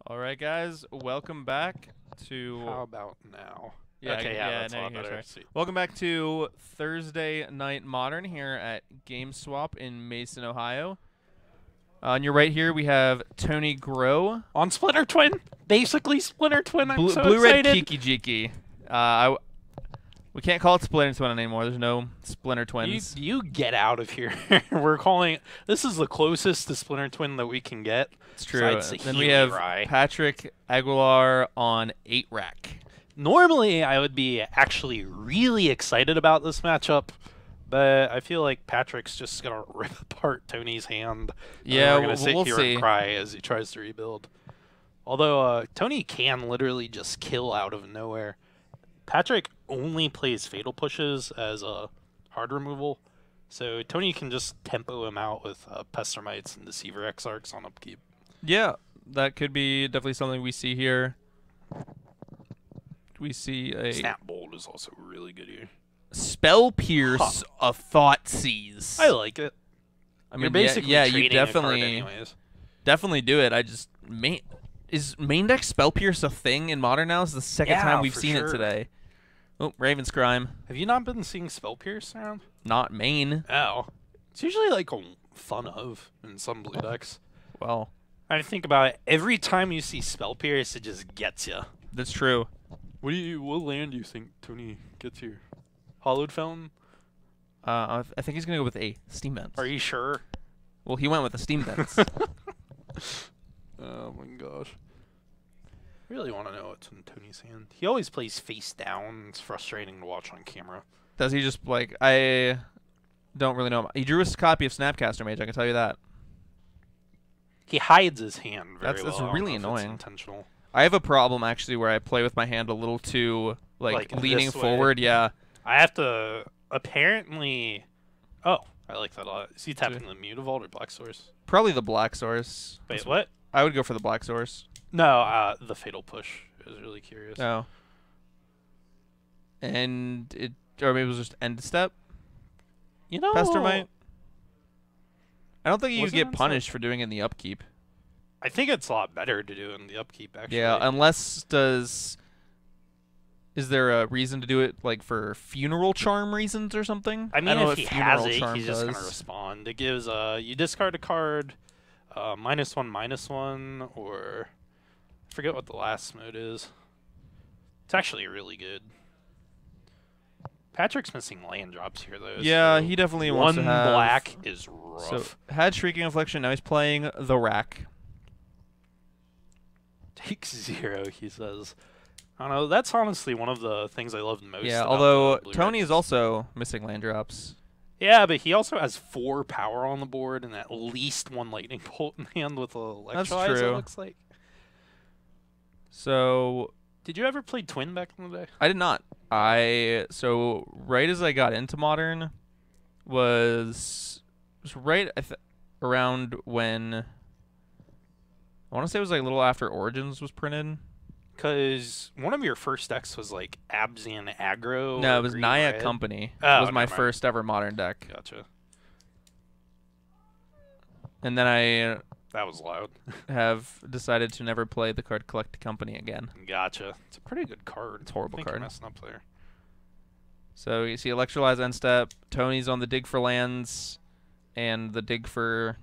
All right, guys, welcome back to. How about now? Yeah, okay, yeah, that's no, a lot here, better. sorry. Sweet. Welcome back to Thursday Night Modern here at GameSwap in Mason, Ohio. On your right here, we have Tony Groh. On Splinter Twin, basically Splinter Twin. I'm so Blue Red excited. Kiki. We can't call it Splinter Twin anymore. There's no Splinter Twins. You get out of here. We're calling this is the closest to Splinter Twin that we can get. It's true. Besides the Then we have Rye. Patrick Aguilar on 8 rack. Normally, I would be actually really excited about this matchup, but I feel like Patrick's just gonna rip apart Tony's hand. Yeah, we're gonna sit we'll here see. and cry as he tries to rebuild. Although Tony can literally just kill out of nowhere. Patrick only plays Fatal Pushes as a hard removal, so Tony can just tempo him out with Pestermites and Deceiver Exarchs on upkeep. Yeah, that could be definitely something we see here. We see a Snap Bolt is also really good here. Spell Pierce, a Thought Seize. I like it. I mean, You're basically yeah, you trading a card definitely anyways. do it. I just is main deck Spell Pierce a thing in Modern now? It's the second time we've for seen sure. it today. Oh, Raven's Crime, Have you not been seeing Spell Pierce around? not main. Oh. It's usually like a fun of in some blue decks. Well, I think about it. Every time you see Spell Pierce, it just gets you. that's true. What land do you think Tony gets here? Hollowed Fountain? I think he's gonna go with a Steam Vents. Are you sure? Well, he went with the Steam Vents. Oh my gosh. I really want to know what's in Tony's hand. He always plays face down. It's frustrating to watch on camera. Does he just like? I don't really know. He drew a copy of Snapcaster Mage. I can tell you that. He hides his hand very That's well. I don't really know if it's annoying. intentional. I have a problem actually where I play with my hand a little too like leaning this way. forward. Yeah. I have to apparently. Oh, I like that a lot. Is he tapping the Mutavault or Black Source? Probably the Black Source. Wait, what? I would go for the Black Source. No, the Fatal Push. I was really curious. Oh. And it, or maybe it was just end step. You know, Pestermite. I don't think you Wasn't get end punished for doing it in the upkeep. I think it's a lot better to do in the upkeep, actually. Yeah, unless is there a reason to do it like for funeral charm reasons or something? I mean, don't know if what he has Funeral it, Charm he's just does. gonna respond. It gives you discard a card, -1/-1, or I forget what the last mode is. It's actually really good. Patrick's missing land drops here though. Yeah, so he definitely wants one to have black is rough. So had Shrieking Affliction. Now he's playing the rack. Take 0, he says. I don't know. That's honestly one of the things I love most. Yeah, about although the blue Tony decks. is also missing land drops. Yeah, but he also has 4 power on the board and at least 1 lightning bolt in hand with a electrolyze. true. It looks like. So Did you ever play Twin back in the day? I did not. So right as I got into Modern was right around when I want to say it was like a little after Origins was printed. Because one of your first decks was like Abzan Aggro. No, or it was Green Naya Red. Company. Oh, was my never mind. first ever Modern deck. Gotcha. And then I That was loud. have decided to never play the card Collect Company again. Gotcha. It's a pretty good card. It's a horrible I think card. You're messing up there. So you see Electrolyze end step, Tony's on the dig for lands, and the dig for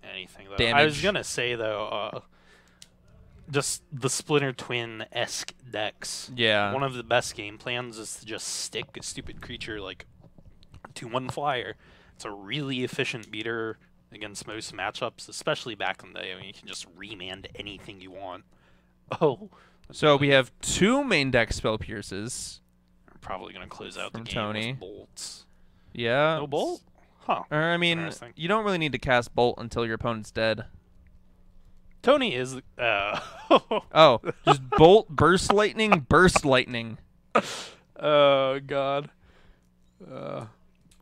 Anything though. damage. I was gonna say though, just the Splinter Twin-esque decks. Yeah. One of the best game plans is to just stick a stupid creature like 2/1 flyer. It's a really efficient beater against most matchups, especially back in the day when you can just remand anything you want. Oh. So we have 2 main deck Spell Pierces. I'm probably gonna close out From the game Tony. with bolts. Yeah. No bolt? Huh. Or I mean, Interesting. you don't really need to cast Bolt until your opponent's dead. Tony is Oh, just Bolt, Burst Lightning, Burst Lightning. Oh god. Well,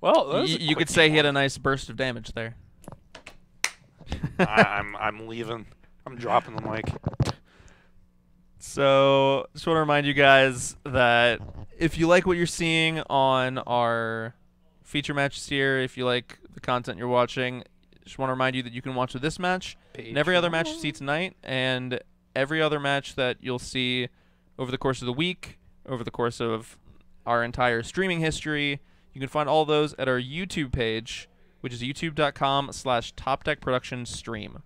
that was a You could quick say he had a one. nice burst of damage there. I'm leaving. I'm dropping the mic. So, just want to remind you guys that if you like what you're seeing on our feature matches here, if you like the content you're watching, just want to remind you that you can watch this match and every other match you see tonight, and every other match that you'll see over the course of the week, over the course of our entire streaming history. You can find all those at our YouTube page, which is youtube.com/TopDeckProductionsStream.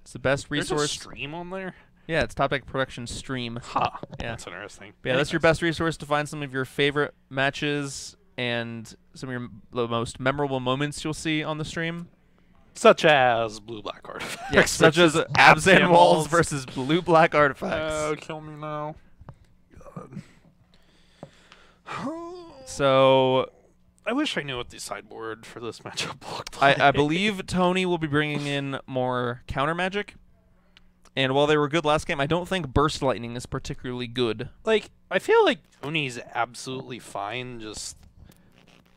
It's the best resource. There's a stream on there? Yeah, it's Top Deck Production Stream. Huh. Yeah. That's interesting. But yeah, that's your best resource to find some of your favorite matches and some of the most memorable moments you'll see on the stream. Such as blue-black artifacts. Yes, such as Abs and Walls versus blue-black artifacts. Oh, kill me now. God. So I wish I knew what the sideboard for this matchup looked like. I believe Tony will be bringing in more counter magic. And while they were good last game, I don't think Burst Lightning is particularly good. Like, I feel like Tony's absolutely fine just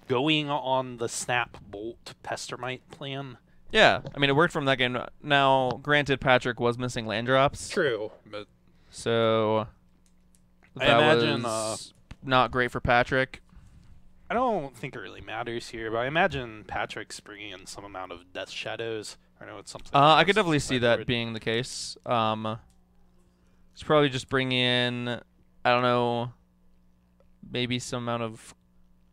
going on the Snap Bolt Pestermite plan. Yeah, I mean, it worked from that game. Now, granted, Patrick was missing land drops. True, but so that I imagine was not great for Patrick. I don't think it really matters here, but I imagine Patrick's bringing in some amount of Death Shadows. I know it's something. I could definitely see that being the case. It's probably just bring in, I don't know, maybe some amount of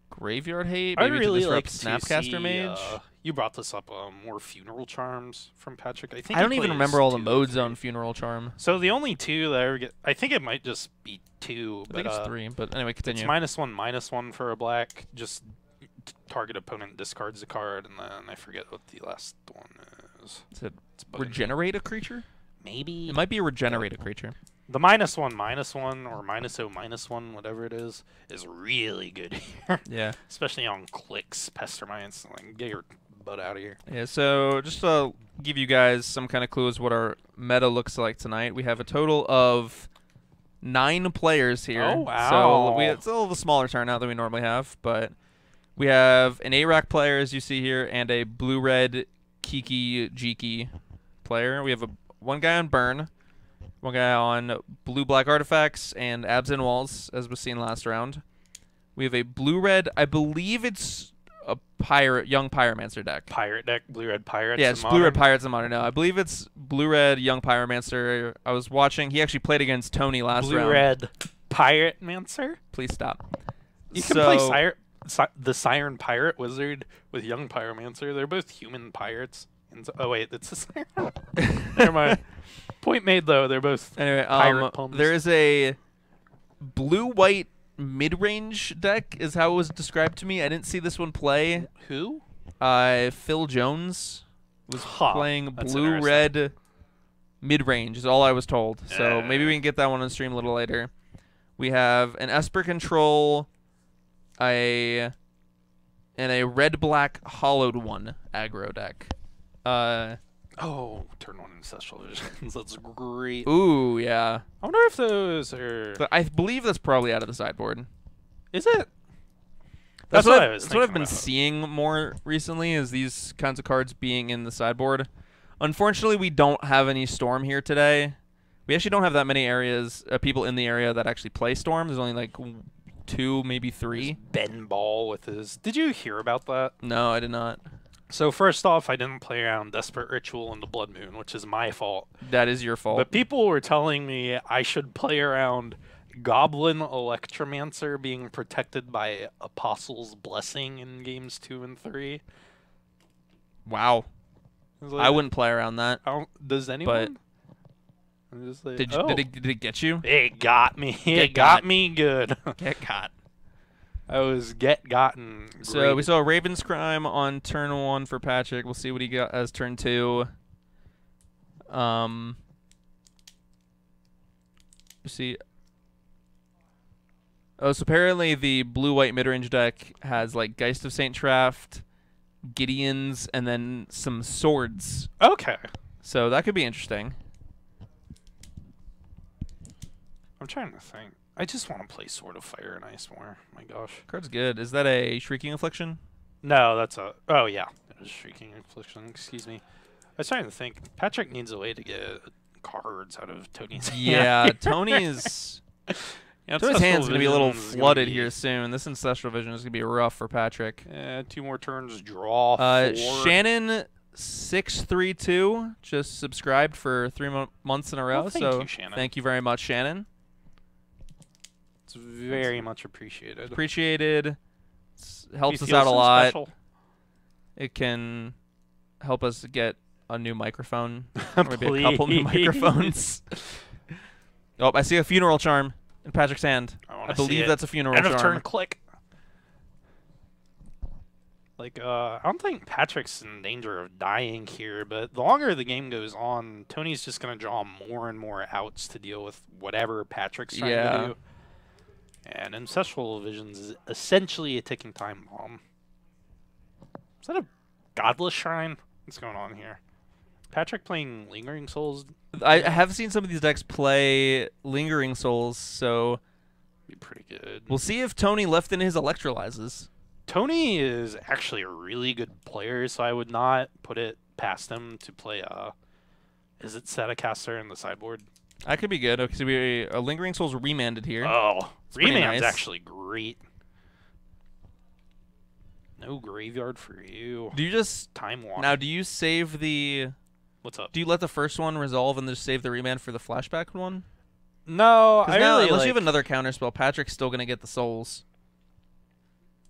Graveyard Hate. Maybe I really to like disrupt to Snapcaster see, Mage. You brought this up, more Funeral Charms from Patrick. I think I don't even remember all the 2 modes 3. on Funeral Charm. So the only 2 that I ever get, I think it might just be 2. I think it's 3, but anyway, continue. It's -1/-1 for a black. Just target opponent discards a card, and then I forget what the last one is. Is it regenerate a creature? Maybe. It might be a regenerate a creature. The -1/-1 or -0/-1, whatever it is really good here. Yeah. Especially on clicks, Pestermites. Like, get your butt out of here. Yeah, so just to give you guys some kind of clues what our meta looks like tonight, we have a total of 9 players here. Oh, wow. So it's a little smaller turnout than we normally have, but we have an A-Rack player, as you see here, and a blue-red Kiki Jiki player. We have one guy on Burn, one guy on blue-black artifacts and Abs and Walls, as was seen last round. We have a blue-red, I believe it's a young Pyromancer deck. Pirate deck, blue-red pirates. Yeah, it's blue-red pirates in Modern. No, I believe it's blue-red young Pyromancer. I was watching. He actually played against Tony last round. Blue-red pirate mancer. Please stop. You can play the Siren Pirate Wizard with young Pyromancer. They're both human pirates. Oh wait, it's a Siren. Never mind. Point made though. They're both anyway. pirate puns. There is a blue-white mid-range deck, is how it was described to me. I didn't see this one play. Who? Phil Jones was playing blue-red mid-range, is all I was told. So maybe we can get that one on stream a little later. We have an Esper Control, and a red-black hollowed one aggro deck. Oh, turn 1 Ancestral Visions. That's great. Ooh, yeah. I wonder if those are... But I believe that's probably out of the sideboard. Is it? That's what I've been seeing more recently, is these kinds of cards being in the sideboard. Unfortunately, we don't have any Storm here today. We actually don't have that many people in the area that actually play Storm. There's only like 2, maybe 3. There's Ben Ball with his... Did you hear about that? No, I did not. So first off, I didn't play around Desperate Ritual into Blood Moon, which is my fault. That is your fault. But people were telling me I should play around Goblin Electromancer being protected by Apostle's Blessing in games 2 and 3. Wow. Like, I wouldn't play around that. Does anyone? Like, did it get you? It got me. It got me good. Get got. I was gotten. So we saw Raven's Crime on turn 1 for Patrick. We'll see what he got as turn 2. You see. Oh, so apparently the blue-white mid-range deck has like Geist of Saint Traft, Gideons, and then some swords. Okay. So that could be interesting. I'm trying to think. I just want to play Sword of Fire and Ice more. My gosh. Card's good. Is that a Shrieking Affliction? No, that's a... Oh, yeah. It was Shrieking Affliction. Excuse me. I was trying to think. Patrick needs a way to get cards out of Tony's hand. Yeah, Tony's... Tony's hand's going to be a little flooded here soon. This Ancestral Vision is going to be rough for Patrick. 2 more turns, draw 4. Shannon 632 just subscribed for 3 months in a row. Well, thank so you, Shannon. thank you very much, Shannon. It's very much appreciated. Appreciated. Helps You us feel out a so lot. special? It can help us get a new microphone, or maybe a couple new Please. microphones. Oh, I see a funeral charm in Patrick's hand. I believe that's a funeral End of charm. turn, click. Like, I don't think Patrick's in danger of dying here, but the longer the game goes on, Tony's just going to draw more and more outs to deal with whatever Patrick's trying to do. And Ancestral Visions is essentially a ticking time bomb. Is that a Godless Shrine? What's going on here? Patrick playing Lingering Souls? I have seen some of these decks play Lingering Souls, so Be pretty good. we'll see if Tony left in his electrolyzes. Tony is actually a really good player, so I would not put it past him to play, is it Staticaster in the sideboard? That could be good. Okay, so we Lingering Souls remanded here. Oh, pretty Remand's nice. actually great. No graveyard for you. Do you just Time Walk. now? Do you save the? What's up? Do you let the first one resolve and just save the remand for the flashback one? No, Because I now, really unless like, you have another counter spell, Patrick's still gonna get the souls.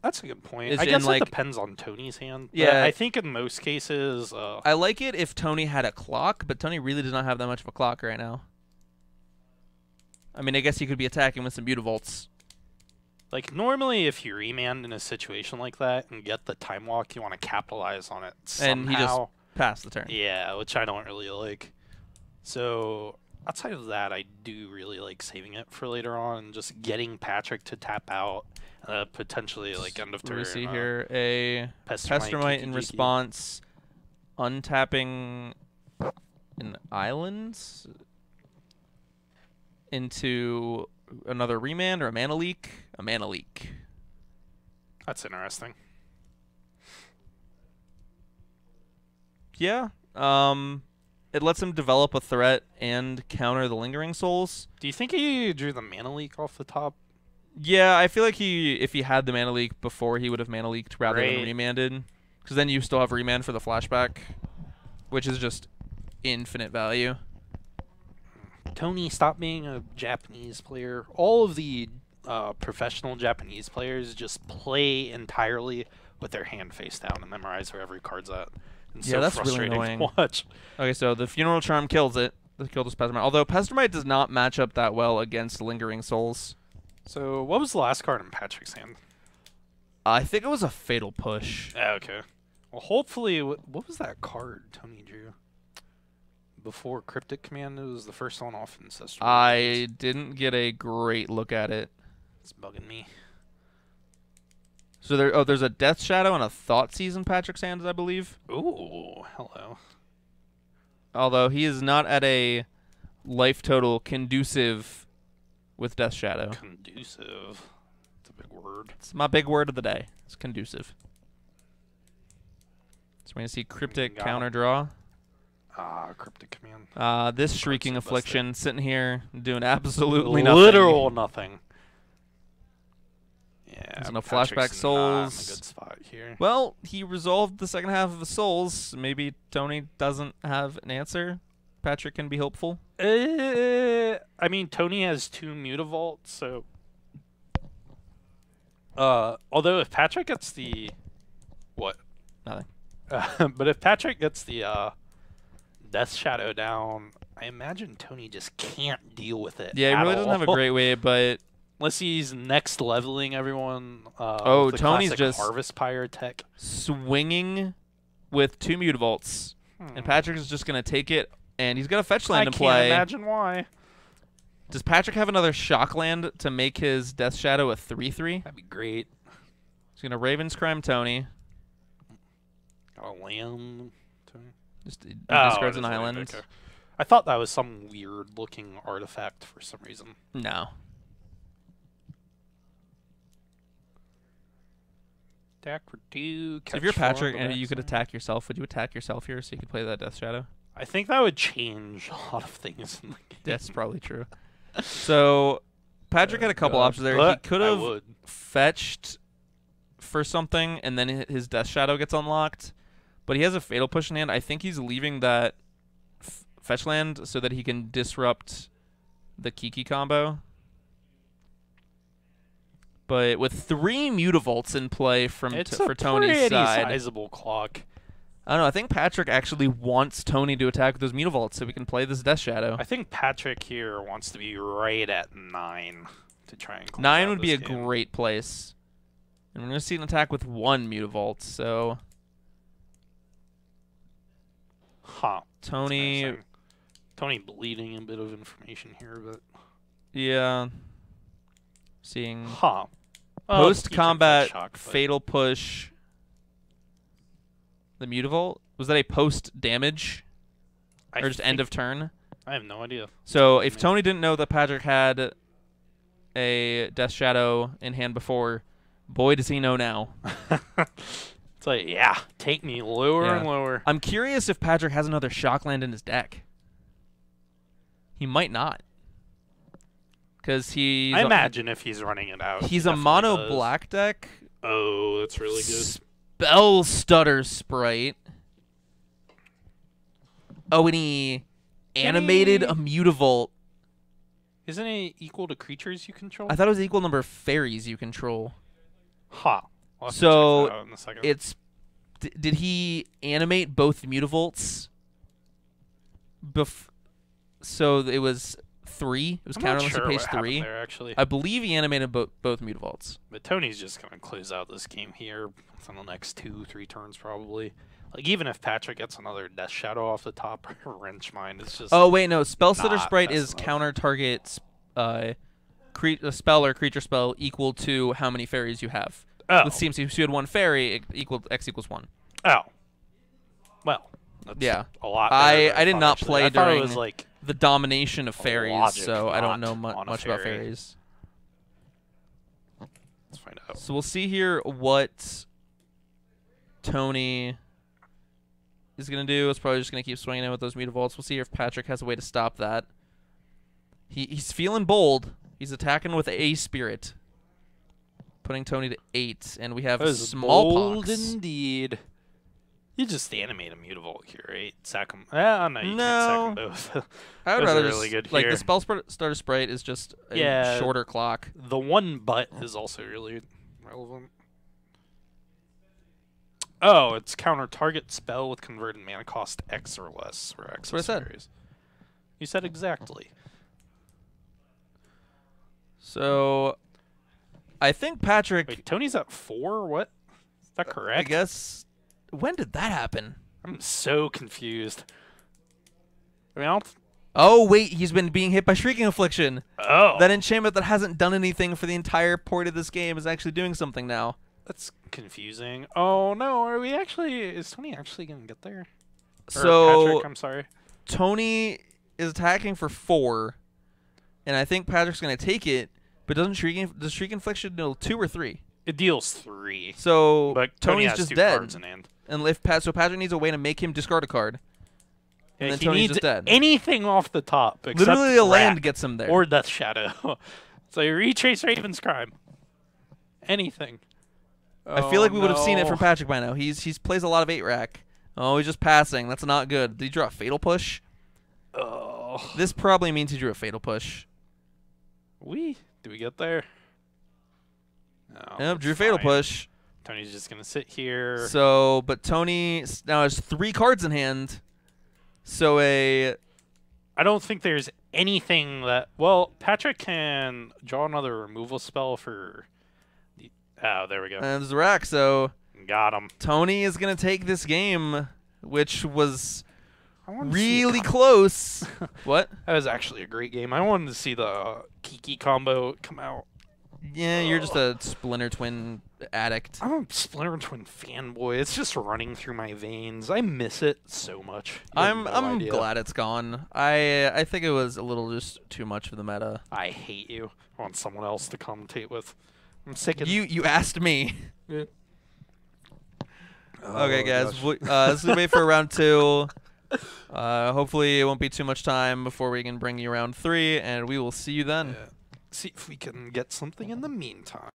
That's a good point. Is I in, guess like- it depends on Tony's hand. But Yeah. I think in most cases, I like it if Tony had a clock, but Tony really does not have that much of a clock right now. I mean, I guess he could be attacking with some Mutavolts. like normally if you remand in a situation like that and get the Time Walk, you want to capitalize on it somehow. And he just passed the turn. Yeah, which I don't really like. So outside of that, I do really like saving it for later on and just getting Patrick to tap out, potentially like end of What turn. do we see here? A Pestermite, Pestermite in Kiki. response, untapping an island into another remand or a mana leak. A mana leak. That's interesting. Yeah. It lets him develop a threat and counter the Lingering Souls. Do you think he drew the mana leak off the top? Yeah, I feel like if he had the mana leak before, he would have mana leaked rather than Right. remanded. Because then you still have remand for the flashback, which is just infinite value. Tony, stop being a Japanese player. All of the professional Japanese players just play entirely with their hand face down and memorize where every card's at. And Yeah, so that's really frustrating annoying. to watch. Okay, so the Funeral Charm kills it. It killed this Pestermite. Although Pestermite does not match up that well against Lingering Souls. So what was the last card in Patrick's hand? I think it was a Fatal Push. Okay. Well, hopefully, what was that card Tony drew? Before Cryptic Command, it was the first one off Ancestral. I didn't get a great look at it. It's bugging me. So there's a Death Shadow and a Thoughtseize in Patrick's hands, I believe. Ooh, hello. Although he is not at a life total conducive with Death Shadow. Conducive. It's a big word. It's my big word of the day. It's conducive. So we're going to see Cryptic Got counter him. draw. Cryptic Command. This Shrieking so busted. Affliction sitting here doing absolutely nothing. Literal nothing. Yeah, There's no Patrick's flashback not in souls. a good spot here. Well, he resolved the second half of the souls. Maybe Tony doesn't have an answer. Patrick can be hopeful. I mean, Tony has 2 Mutavaults, so... although if Patrick gets the... What? Nothing. But if Patrick gets the Death Shadow down, I imagine Tony just can't deal with it. Yeah, he at really doesn't have a all. great way, but Unless he's next leveling everyone. Oh, with the Tony's classic just- Harvest Pyrotech. swinging with 2 Mutavaults. And Patrick is just going to take it, and he's got a fetch land I to can't play. imagine why. Does Patrick have another shock land to make his Death Shadow a 3/3? That'd be great. He's going to Raven's Crime Tony. Got a land. Tony. Just he Oh, discards it an is land, island. okay. I thought that was some weird looking artifact for some reason. No. Attack for 2. So if you're catch 4 Patrick on and the you could backside. attack yourself, would you attack yourself here so you could play that Death Shadow? I think that would change a lot of things in the game. That's probably true. So Patrick had a couple options there. He But could I have would. fetched for something, and then his Death Shadow gets unlocked. but he has a Fatal Push in hand. I think he's leaving that fetch land so that he can disrupt the Kiki combo. But with 3 Mutavaults in play for Tony's side, sizable clock. I don't know. I think Patrick actually wants Tony to attack with those Mutavaults so we can play this Death Shadow. I think Patrick here wants to be right at 9 to try and close 9 out would be a this game. great place. And we're going to see an attack with 1 Mutavault, so... Huh. Tony bleeding a bit of information here, but... Yeah. Seeing... Huh. Post-combat shock, Fatal Push... The Mutavault? Was that a post-damage? Or just end of turn? I have no idea. So if Tony didn't know that Patrick had a Death Shadow in hand before, boy does he know now. It's like, yeah, take me lower and lower. I'm curious if Patrick has another Shockland in his deck. He might not. Because he's... I imagine if he's running it out. He's a mono black deck. Oh, that's really good. Spell Stutter Sprite. Oh, and he animated a Mutavault. Isn't it equal to creatures you control? I thought it was equal number of fairies you control. Ha. Huh. So it's... Did he animate both Mutavaults? So it was 3? It was counterless to page 3? There, actually. I believe he animated both Mutavaults. But Tony's just going to close out this game here on the next 2-3 turns, probably. Like, even if Patrick gets another Death Shadow off the top, Wrench Mind is just... Oh, wait, no. Spell Stutter Sprite is counter target spell or creature spell equal to how many fairies you have. Oh. With CMC, if you had 1 fairy, X equals 1. Oh. Well, that's a lot better than I did not actually. play I thought during it was like the domination of fairies, logic, so I don't know not on a much about fairy. fairies. Let's find out. So we'll see here what Tony is going to do. It's probably just going to keep swinging in with those Mutavaults. We'll see if Patrick has a way to stop that. He's feeling bold. He's attacking with a Spirit, putting Tony to 8, and we have Smallpox. Bold indeed. You just animate a Mutavault here, right? Sack him. No, you can't sack them both. I would rather really good like here. the Spell Starter Sprite is just a shorter clock. The one butt is also really relevant. Oh, it's counter target spell with converted mana cost X or less for X. That's what I said. Series. You said exactly. So, I think Patrick... Wait, Tony's at 4? What? Is that correct? I guess... When did that happen? I'm so confused. I mean, Oh, wait, he's been being hit by Shrieking Affliction. Oh. That enchantment that hasn't done anything for the entire point of this game is actually doing something now. That's confusing. Oh, no, are we actually... Is Tony actually going to get there? So, Patrick, I'm sorry. Tony is attacking for 4, and I think Patrick's going to take it, but does Shrieking Affliction deal 2 or 3? It deals 3. So, but Tony Tony's has just 2 dead. cards in hand. And so Patrick needs a way to make him discard a card. And then he Tony's needs just dead. anything off the top. Except Literally a land Rack gets him there. or Death Shadow. So Retrace Raven's Crime. Anything. I feel like we would have seen it from Patrick by now. He's plays a lot of 8-rack. Oh, he's just passing. That's not good. Did he draw a Fatal Push? Oh. This probably means he drew a Fatal Push. Did we get there? No. Yep, drew Fatal Push. Tony's just going to sit here. So, but Tony now has 3 cards in hand. So I don't think there's anything that... Well, Patrick can draw another removal spell for... Oh, there we go. And there's a rack, so... Got him. Tony is going to take this game, which was really see close. What? That was actually a great game. I wanted to see the Kiki combo come out. Yeah, you're just a Splinter Twin addict. I'm a Splinter Twin fanboy. It's just running through my veins. I miss it so much. I'm glad it's gone. I think it was a little just too much for the meta. I hate you. I want someone else to commentate with. I'm sick of you asked me. Yeah. Okay, guys. Let's wait for round 2. Hopefully, it won't be too much time before we can bring you round 3, and we will see you then. See if we can get something in the meantime.